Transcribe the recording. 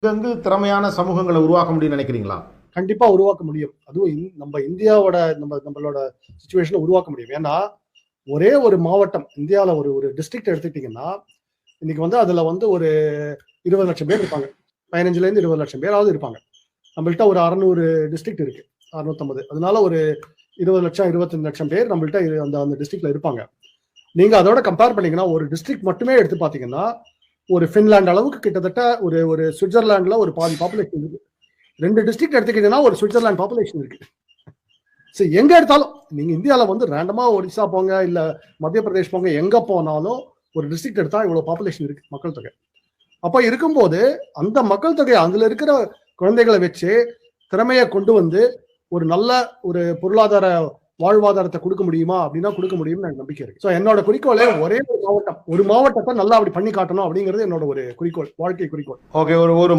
இருந்து திறமையான சமூகங்களை உருவாக்க முடியும்னு நினைக்கிறீங்களா? கண்டிப்பா உருவாக்க முடியும். அதுவும் நம்ம இந்தியாவோட நம்மளோட சிச்சுவேஷன்ல உருவாக்க முடியும். ஏன்னா, ஒரே ஒரு மாவட்டம் இந்தியால ஒரு ஒரு டிஸ்ட்ரிக்ட் எடுத்துக்கிட்டீங்கன்னா, இன்னைக்கு அதுல ஒரு 20 லட்சம் பேர் இருப்பாங்க. 15லேருந்து 20 லட்சம் பேராவது இருப்பாங்க. நம்மள்ட்ட ஒரு 600 டிஸ்ட்ரிக்ட் இருக்கு. 650. அதனால ஒரு 20 லட்சம், 25 லட்சம் பேர் நம்மள்ட்ட அந்த அந்த டிஸ்ட்ரிக்ட்ல இருப்பாங்க. நீங்க அதோட கம்பேர் பண்ணீங்கன்னா, ஒரு டிஸ்ட்ரிக்ட் மட்டுமே எடுத்து பார்த்தீங்கன்னா, ஒரு ஃபின்லாந்து அளவுக்கு கிட்டத்தட்ட ஒரு ஒரு சுவிட்சர்லாந்துல ஒரு பாதி பாப்புலேஷன் இருக்கு. 2 டிஸ்ட்ரிக்ட் எடுத்துக்கிட்டீங்கன்னா ஒரு சுவிட்சர்லாந்து பாப்புலேஷன் இருக்கு. சரி, எங்க எடுத்தாலும் நீங்க இந்தியால ரேண்டமா ஒடிசா போங்க, இல்ல மத்திய பிரதேஷ் போங்க, எங்க போனாலும் ஒரு டிஸ்ட்ரிக்ட் எடுத்தா இவ்வளவு பாப்புலேஷன் இருக்கு, மக்கள் தொகை. அப்ப இருக்கும்போது அந்த மக்கள் தொகை அதுல இருக்கிற குழந்தைகளை வச்சு திறமையை கொண்டு வந்து ஒரு நல்ல ஒரு பொருளாதார வாழ்வாதாரத்தை கொடுக்க முடியுமா அப்படின்னா கொடுக்க முடியும்னு எனக்கு நம்பிக்கை இருக்கு. ஸோ என்னோட குறிக்கோளே ஒரே ஒரு மாவட்டத்தை நல்லா அப்படி பண்ணி காட்டணும் அப்படிங்கிறது என்னோட ஒரு குறிக்கோள், வாழ்க்கை குறிக்கோள். ஓகே, ஒரு